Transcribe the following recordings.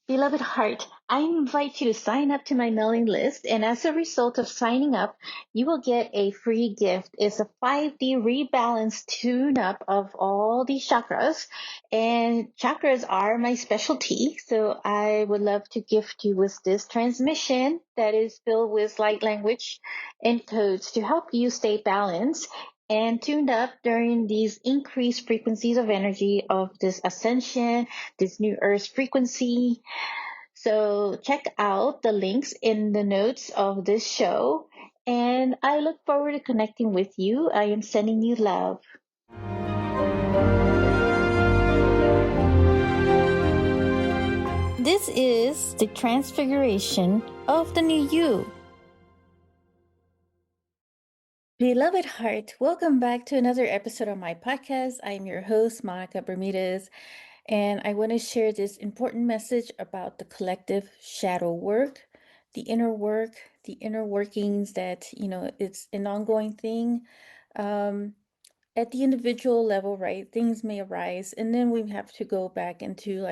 Beloved heart, I invite you to sign up to my mailing list, and as a result of signing up, you will get a free gift. It's a 5D rebalance tune up of all these chakras, and chakras are my specialty. So I would love to gift you with this transmission that is filled with light language and codes to help you stay balanced and tuned up during these increased frequencies of energy of this ascension, this new earth frequency. So check out the links in the notes of this show. And I look forward to connecting with you. I am sending you love. This is the transfiguration of the new you. Beloved heart, welcome back to another episode of my podcast. I'm your host, Monica Bermudez, and I want to share this important message about the collective shadow work, the inner work, the inner workings that, it's an ongoing thing. At the individual level, right, things may arise, and then we have to go back into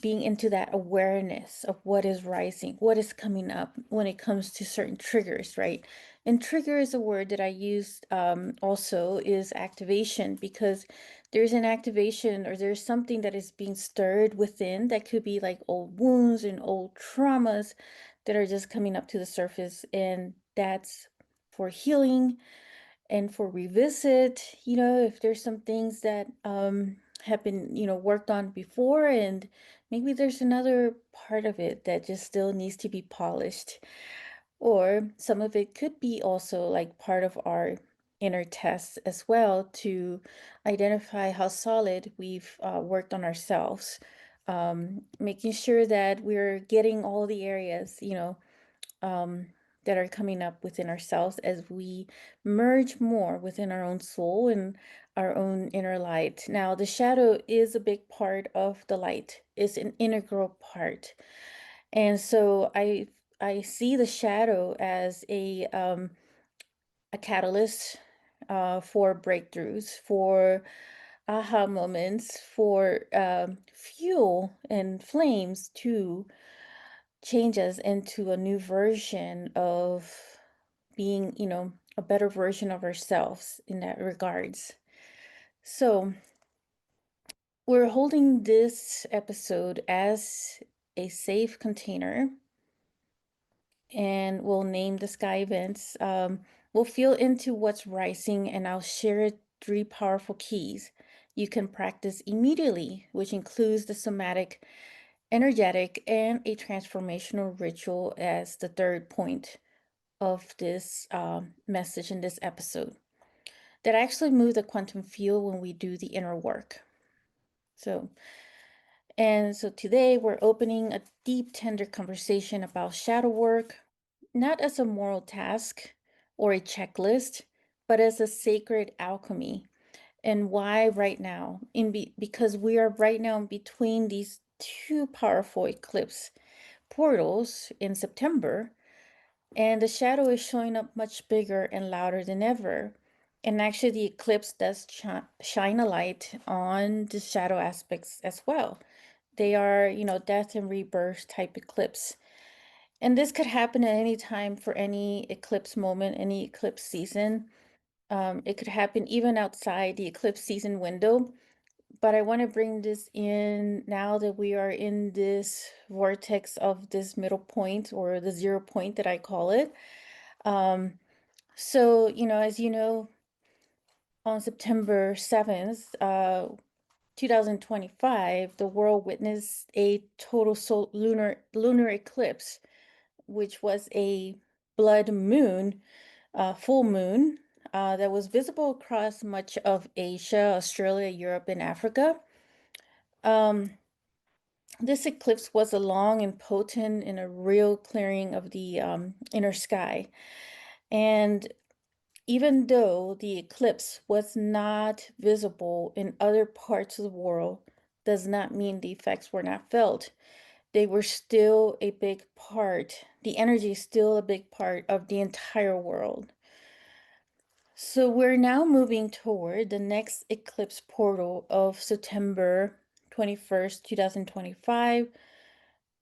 being into that awareness of what is rising, what is coming up when it comes to certain triggers, right? And trigger is a word that I used also is activation, because there's an activation or there's something that is being stirred within that could be like old wounds and old traumas that are just coming up to the surface. And that's for healing and for revisit, if there's some things that have been, worked on before, and maybe there's another part of it that just still needs to be polished. Or some of it could be also like part of our inner tests as well, to identify how solid we've worked on ourselves, making sure that we're getting all the areas, um, that are coming up within ourselves as we merge more within our own soul and our own inner light. Now, the shadow is a big part of the light, it's an integral part. And so I see the shadow as a catalyst for breakthroughs, for aha moments, for fuel and flames to change us into a new version of being, a better version of ourselves in that regards. So, we're holding this episode as a safe container, and we'll name the sky events. We'll feel into what's rising, and I'll share 3 powerful keys you can practice immediately, which includes the somatic, energetic, and a transformational ritual as the third point of this message in this episode, that actually move the quantum field when we do the inner work. So today we're opening a deep, tender conversation about shadow work, not as a moral task or a checklist, but as a sacred alchemy. And why right now? Because we are right now in between these 2 powerful eclipse portals in September, and the shadow is showing up much bigger and louder than ever. And actually, the eclipse does shine a light on the shadow aspects as well. They are, death and rebirth type eclipse. And this could happen at any time for any eclipse moment, any eclipse season. It could happen even outside the eclipse season window. But I want to bring this in now that we are in this vortex of this middle point, or the 0 point that I call it. So, as you know, on September 7th, 2025, the world witnessed a total lunar eclipse, which was a blood moon, full moon, that was visible across much of Asia, Australia, Europe, and Africa. This eclipse was a long and potent and a real clearing of the inner sky. And even though the eclipse was not visible in other parts of the world, does not mean the effects were not felt. They were still a big part. The energy is still a big part of the entire world. So we're now moving toward the next eclipse portal of September 21st, 2025,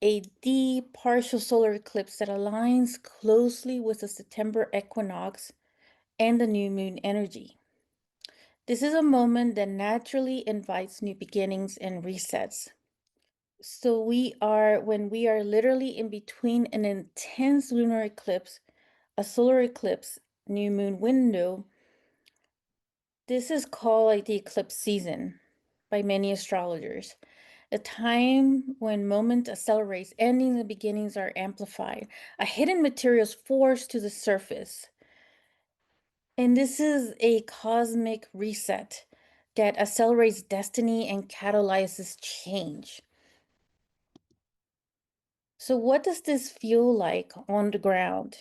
a deep partial solar eclipse that aligns closely with the September equinox and the new moon energy. This is a moment that naturally invites new beginnings and resets. So when we are literally in between an intense lunar eclipse, a solar eclipse, new moon window, this is called like the eclipse season by many astrologers. A time when moment accelerates, endings and beginnings are amplified. A hidden material is forced to the surface. And this is a cosmic reset that accelerates destiny and catalyzes change. So, what does this feel like on the ground?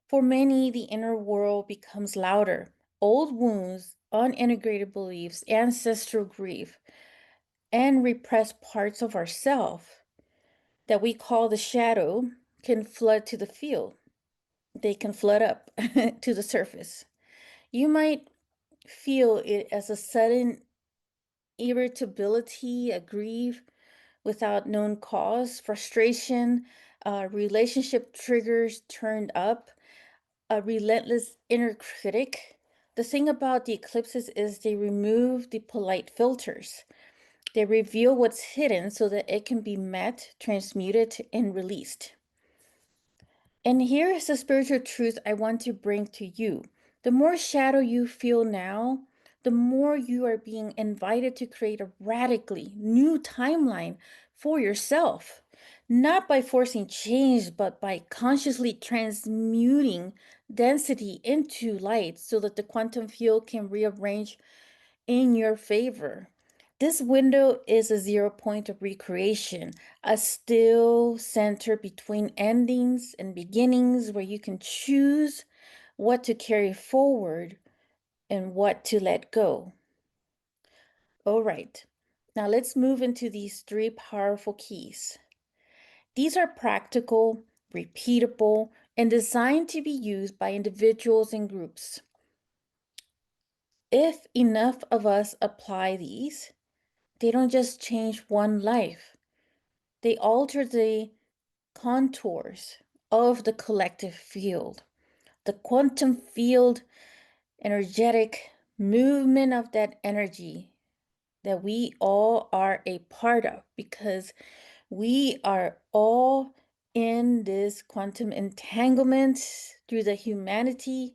For many, the inner world becomes louder. Old wounds, unintegrated beliefs, ancestral grief, and repressed parts of ourself that we call the shadow can flood to the field. They can flood up to the surface. You might feel it as a sudden irritability, a grief without known cause, frustration, relationship triggers turned up, a relentless inner critic. The thing about the eclipses is they remove the polite filters. They reveal what's hidden so that it can be met, transmuted, and released. And here is the spiritual truth I want to bring to you. The more shadow you feel now, the more you are being invited to create a radically new timeline for yourself. Not by forcing change, but by consciously transmuting density into light so that the quantum field can rearrange in your favor. This window is a zero point of recreation, a still center between endings and beginnings where you can choose what to carry forward and what to let go. All right, now let's move into these three powerful keys. These are practical, repeatable, and designed to be used by individuals and groups. If enough of us apply these, they don't just change one life, they alter the contours of the collective field. The quantum field, energetic movement of that energy that we all are a part of, because we are all in this quantum entanglement through the humanity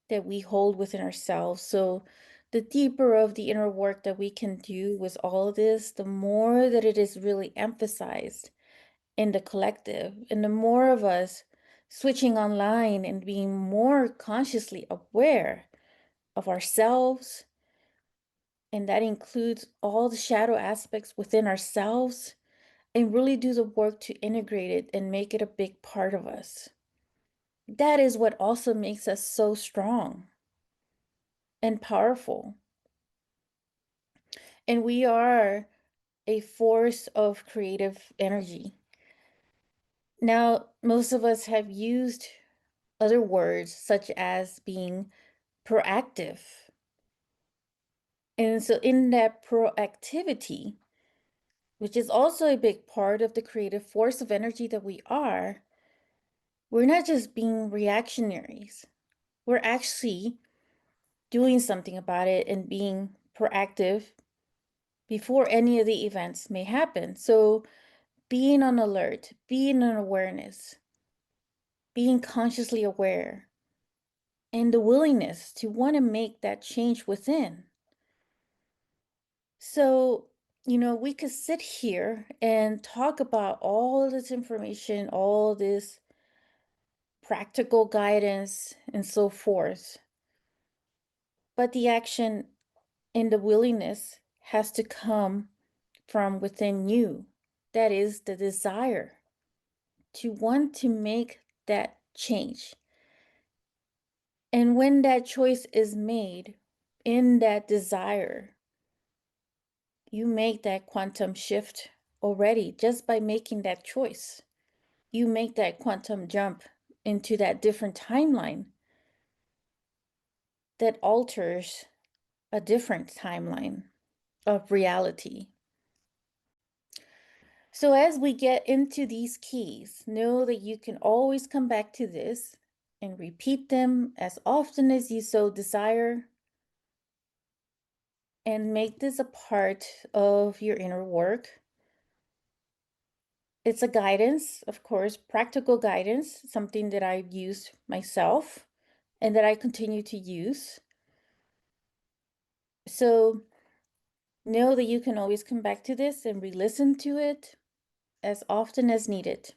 that we hold within ourselves. So the deeper of the inner work that we can do with all of this, the more that it is really emphasized in the collective, and the more of us switching online and being more consciously aware of ourselves, and that includes all the shadow aspects within ourselves, and really do the work to integrate it and make it a big part of us. That is what also makes us so strong and powerful. And we are a force of creative energy. Now, most of us have used other words such as being proactive. And so, in that proactivity, which is also a big part of the creative force of energy that we are, we're not just being reactionaries. We're actually doing something about it and being proactive before any of the events may happen. So, being on alert, being in awareness, being consciously aware, and the willingness to want to make that change within. So, we could sit here and talk about all this information, all this practical guidance, and so forth. But the action and the willingness has to come from within you. That is the desire to want to make that change. And when that choice is made in that desire, you make that quantum shift already just by making that choice. You make that quantum jump into that different timeline that alters a different timeline of reality. So as we get into these keys, know that you can always come back to this and repeat them as often as you so desire, and make this a part of your inner work. It's a guidance, of course, practical guidance, something that I've used myself and that I continue to use. So know that you can always come back to this and re-listen to it as often as needed.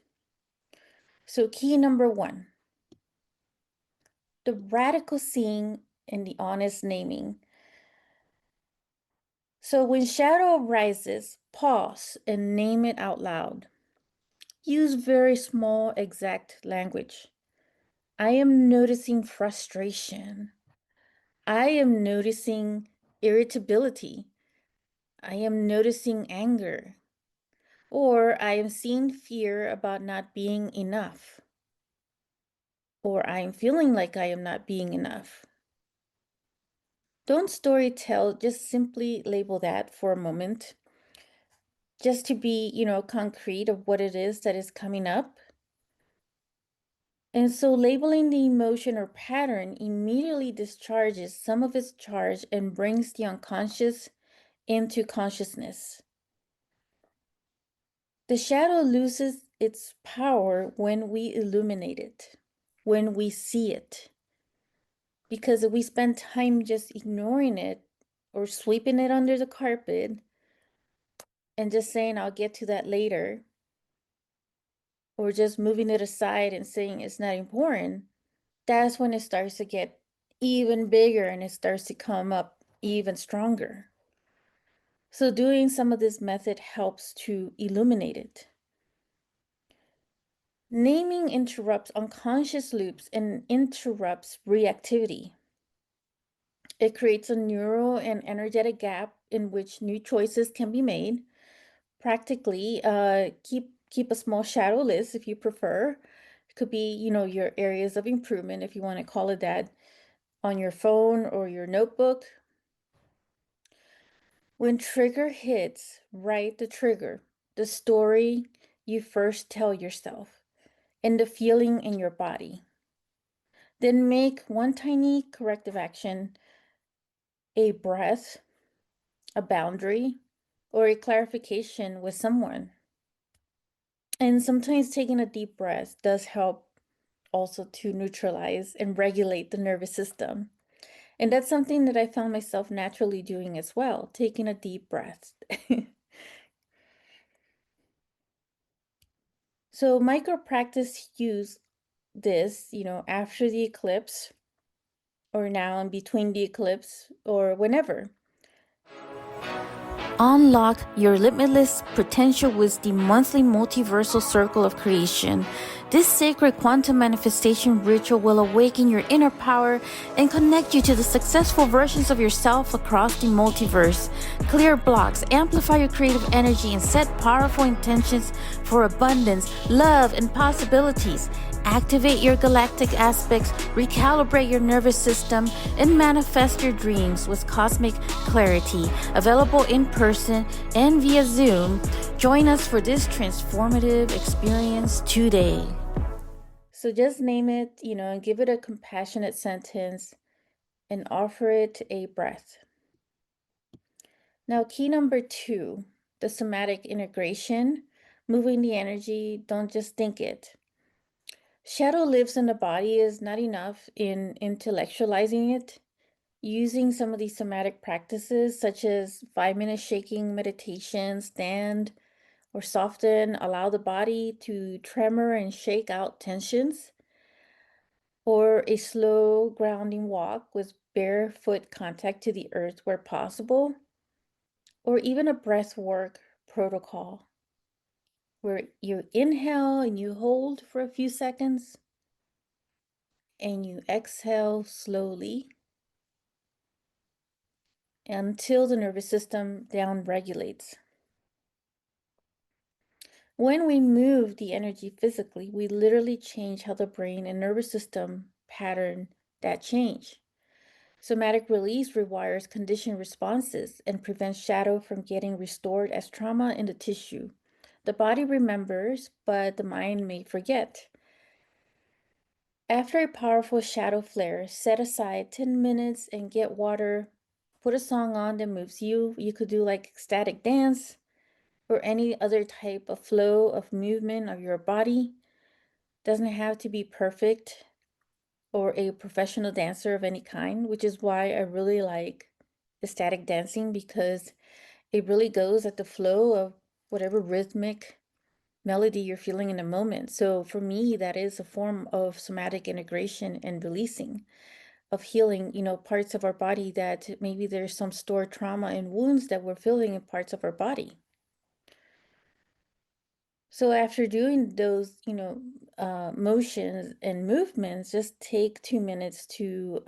So key number 1, the radical seeing and the honest naming. So when shadow arises, pause and name it out loud. Use very small, exact language. I am noticing frustration. I am noticing irritability. I am noticing anger. Or I am seeing fear about not being enough. Or I am feeling like I am not being enough. Don't story tell, just simply label that for a moment. Just to be, concrete of what it is that is coming up. And so labeling the emotion or pattern immediately discharges some of its charge and brings the unconscious into consciousness. The shadow loses its power when we illuminate it, when we see it. Because if we spend time just ignoring it or sweeping it under the carpet and just saying, I'll get to that later, or just moving it aside and saying it's not important, that's when it starts to get even bigger and it starts to come up even stronger. So doing some of this method helps to illuminate it. Naming interrupts unconscious loops and interrupts reactivity. It creates a neural and energetic gap in which new choices can be made. Practically, keep a small shadow list if you prefer. It could be, your areas of improvement, if you want to call it that, on your phone or your notebook. When trigger hits, write the trigger, the story you first tell yourself, and the feeling in your body. Then make one tiny corrective action, a breath, a boundary, or a clarification with someone. And sometimes taking a deep breath does help also to neutralize and regulate the nervous system. And that's something that I found myself naturally doing as well, taking a deep breath. So micro practice use this, after the eclipse or now in between the eclipse or whenever. Unlock your limitless potential with the monthly multiversal circle of creation. This sacred quantum manifestation ritual will awaken your inner power and connect you to the successful versions of yourself across the multiverse. Clear blocks, amplify your creative energy, and set powerful intentions for abundance, love, and possibilities. Activate your galactic aspects, recalibrate your nervous system, and manifest your dreams with cosmic clarity. Available in person and via Zoom. Join us for this transformative experience today. So just name it, and give it a compassionate sentence and offer it a breath. Now, key number 2, the somatic integration, moving the energy, don't just think it. Shadow lives in the body is not enough in intellectualizing it. Using some of these somatic practices, such as 5-minute shaking meditation, stand, or soften, allow the body to tremor and shake out tensions, or a slow grounding walk with barefoot contact to the earth where possible, or even a breath work protocol where you inhale and you hold for a few seconds and you exhale slowly until the nervous system down regulates. When we move the energy physically, we literally change how the brain and nervous system pattern that change. Somatic release rewires conditioned responses and prevents shadow from getting restored as trauma in the tissue, The body remembers, but the mind may forget. After a powerful shadow flare, set aside 10 minutes and get water. Put a song on that moves you. You could do like ecstatic dance or any other type of flow of movement of your body. Doesn't have to be perfect or a professional dancer of any kind, which is why I really like ecstatic dancing, because it really goes at the flow of whatever rhythmic melody you're feeling in a moment. So for me, that is a form of somatic integration and releasing, of healing, parts of our body that maybe there's some stored trauma and wounds that we're feeling in parts of our body. So after doing those, motions and movements, just take 2 minutes to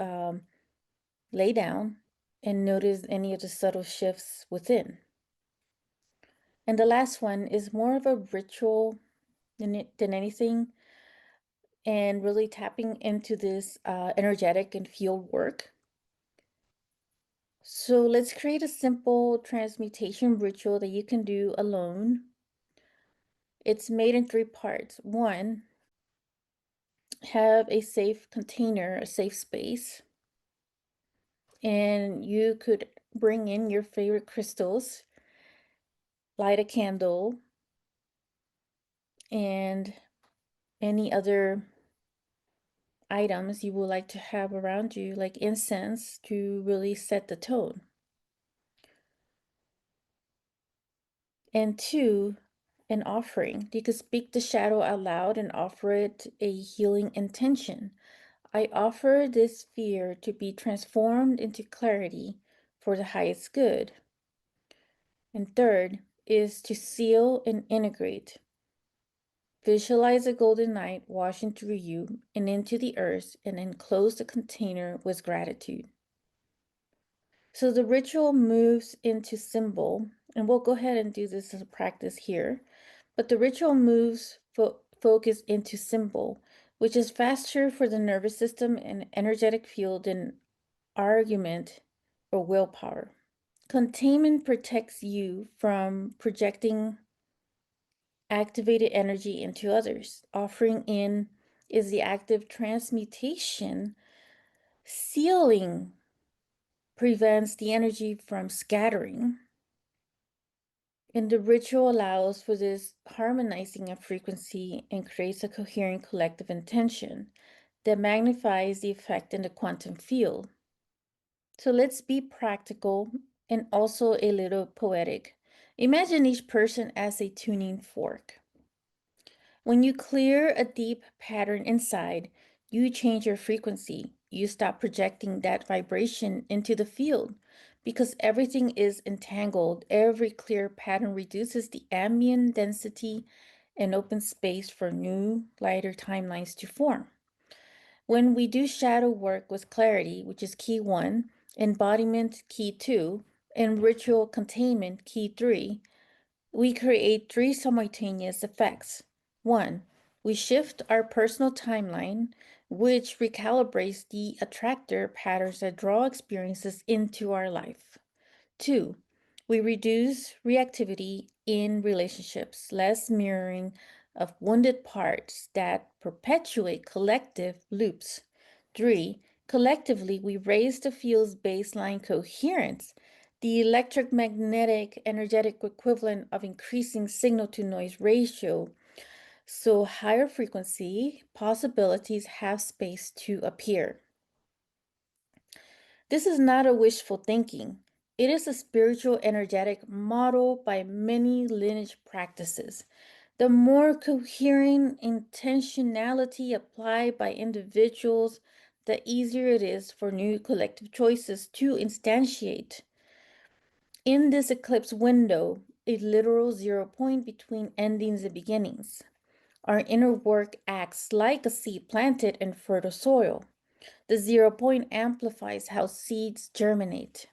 lay down and notice any of the subtle shifts within. And the last one is more of a ritual than anything, and really tapping into this energetic and field work. So let's create a simple transmutation ritual that you can do alone. It's made in 3 parts. One, have a safe container, a safe space, and you could bring in your favorite crystals, light a candle, and any other items you would like to have around you, like incense, to really set the tone. And 2, an offering. You could speak the shadow out loud and offer it a healing intention. I offer this fear to be transformed into clarity for the highest good. And 3rd is to seal and integrate. Visualize a golden light washing through you and into the earth, and enclose the container with gratitude. So the ritual moves into symbol, and we'll go ahead and do this as a practice here. But the ritual moves focus into symbol, which is faster for the nervous system and energetic field than argument or willpower. Containment protects you from projecting activated energy into others. Offering in is the active transmutation. Sealing prevents the energy from scattering. And the ritual allows for this harmonizing of frequency and creates a coherent collective intention that magnifies the effect in the quantum field. So let's be practical and also a little poetic. Imagine each person as a tuning fork. When you clear a deep pattern inside, you change your frequency. You stop projecting that vibration into the field because everything is entangled. Every clear pattern reduces the ambient density and opens space for new, lighter timelines to form. When we do shadow work with clarity, which is key 1, embodiment key 2, and ritual containment key 3, we create 3 simultaneous effects. 1, we shift our personal timeline, which recalibrates the attractor patterns that draw experiences into our life. 2, we reduce reactivity in relationships, less mirroring of wounded parts that perpetuate collective loops. 3, collectively, we raise the field's baseline coherence, the electromagnetic energetic equivalent of increasing signal to noise ratio. So higher frequency possibilities have space to appear. This is not a wishful thinking. It is a spiritual energetic model by many lineage practices. The more coherent intentionality applied by individuals, the easier it is for new collective choices to instantiate. In this eclipse window, a literal 0 point between endings and beginnings, our inner work acts like a seed planted in fertile soil. The 0 point amplifies how seeds germinate.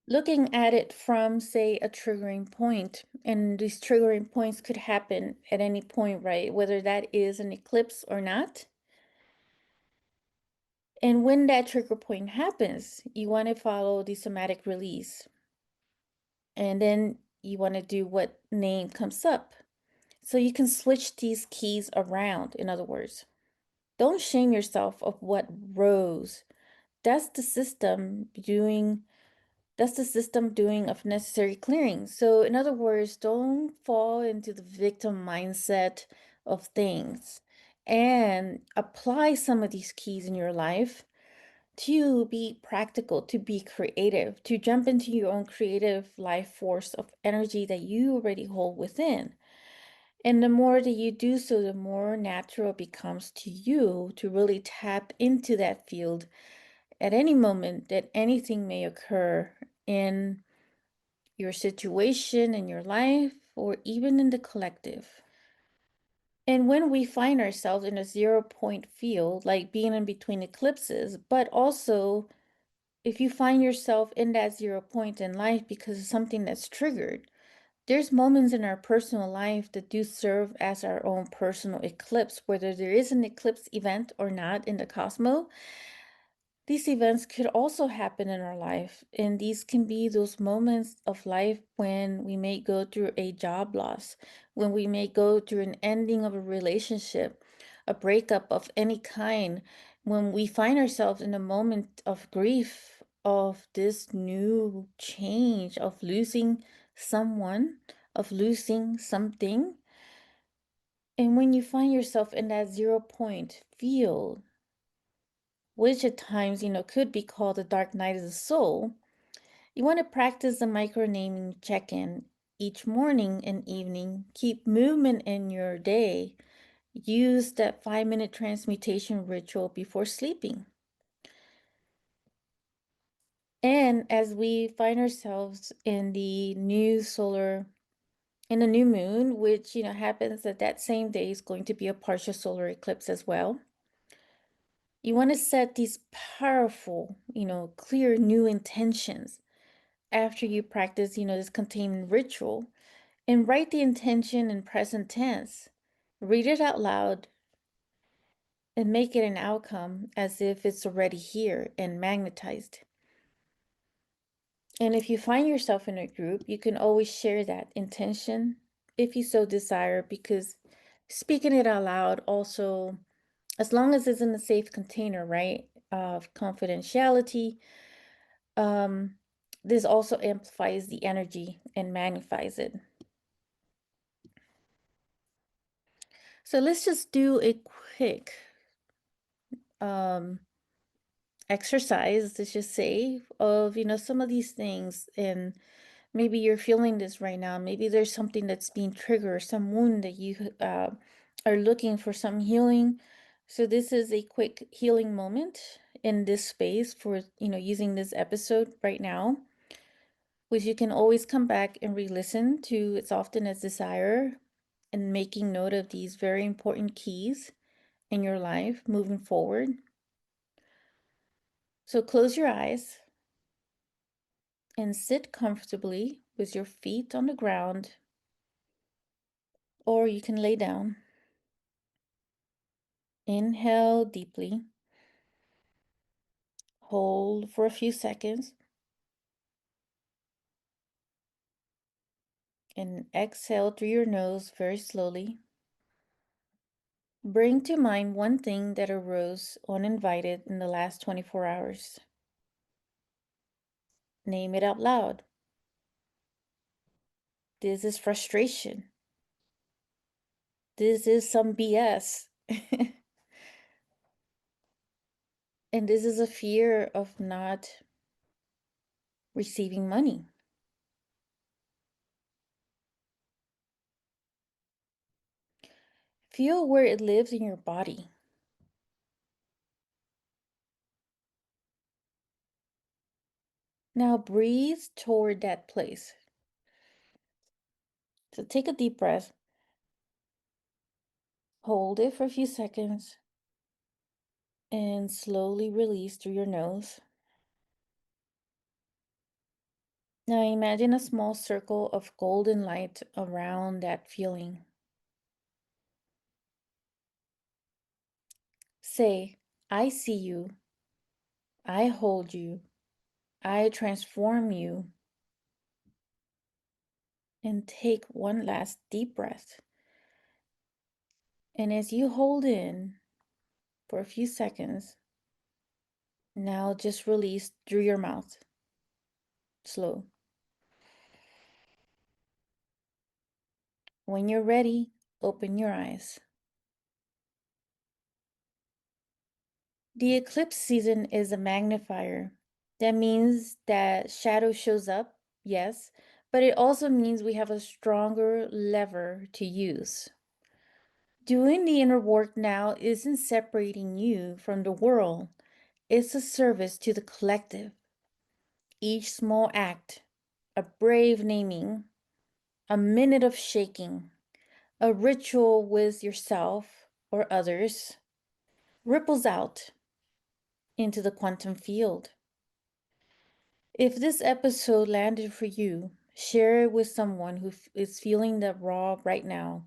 Looking at it from, say, a triggering point, and these triggering points could happen at any point, right? Whether that is an eclipse or not. And when that trigger point happens, you want to follow the somatic release. And then you want to do what name comes up. So you can switch these keys around, in other words. Don't shame yourself of what rose. That's the system doing that's the system doing of necessary clearing. So in other words, don't fall into the victim mindset of things and apply some of these keys in your life to be practical, to be creative, to jump into your own creative life force of energy that you already hold within. And the more that you do so, the more natural it becomes to you to really tap into that field at any moment that anything may occur in your situation, in your life, or even in the collective. And when we find ourselves in a 0 point field, like being in between eclipses, but also if you find yourself in that 0 point in life because of something that's triggered, there's moments in our personal life that do serve as our own personal eclipse, whether there is an eclipse event or not in the cosmos. These events could also happen in our life, and these can be those moments of life when we may go through a job loss, when we may go through an ending of a relationship, a breakup of any kind, when we find ourselves in a moment of grief, of this new change, of losing someone, of losing something. And when you find yourself in that 0 point field, which at times, could be called the dark night of the soul, you want to practice the micro naming check in each morning and evening. Keep movement in your day. Use that 5-minute transmutation ritual before sleeping. And as we find ourselves in the new moon, which, happens that same day is going to be a partial solar eclipse as well. You want to set these powerful, clear new intentions after you practice, this containment ritual, and write the intention in present tense. Read it out loud and make it an outcome as if it's already here and magnetized. And if you find yourself in a group, you can always share that intention if you so desire, because speaking it out loud also, as long as it's in a safe container, right, of confidentiality, um, this also amplifies the energy and magnifies it. So let's just do a quick exercise, let's just say, of, some of these things. And maybe you're feeling this right now. Maybe there's something that's being triggered, some wound that you are looking for some healing. So this is a quick healing moment in this space for, using this episode right now, which you can always come back and re-listen to as often as desire, and making note of these very important keys in your life moving forward. So close your eyes and sit comfortably with your feet on the ground, or you can lay down. Inhale deeply, hold for a few seconds, and exhale through your nose very slowly. Bring to mind one thing that arose uninvited in the last 24 hours. Name it out loud. This is frustration. This is some BS. And this is a fear of not receiving money. Feel where it lives in your body. Now breathe toward that place. So take a deep breath. Hold it for a few seconds and slowly release through your nose. Now imagine a small circle of golden light around that feeling. Say, I see you. I hold you. I transform you. And take one last deep breath. And as you hold in for a few seconds, now just release through your mouth. Slow. When you're ready, open your eyes. The eclipse season is a magnifier. That means that shadow shows up, yes, but it also means we have a stronger lever to use. Doing the inner work now isn't separating you from the world, it's a service to the collective. Each small act, a brave naming, a minute of shaking, a ritual with yourself or others, ripples out into the quantum field. If this episode landed for you, share it with someone who is feeling that raw right now.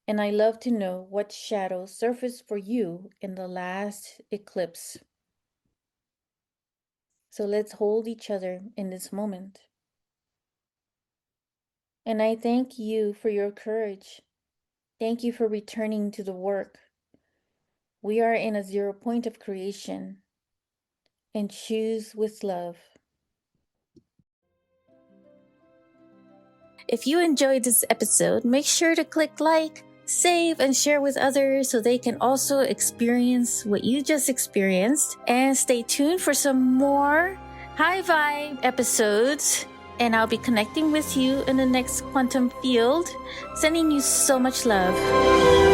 And I love to know what shadow surfaced for you in the last eclipse. So let's hold each other in this moment. And I thank you for your courage. Thank you for returning to the work. We are in a 0 point of creation, and choose with love. If you enjoyed this episode, make sure to click like, save, and share with others so they can also experience what you just experienced. And stay tuned for some more high vibe episodes. And I'll be connecting with you in the next quantum field. Sending you so much love.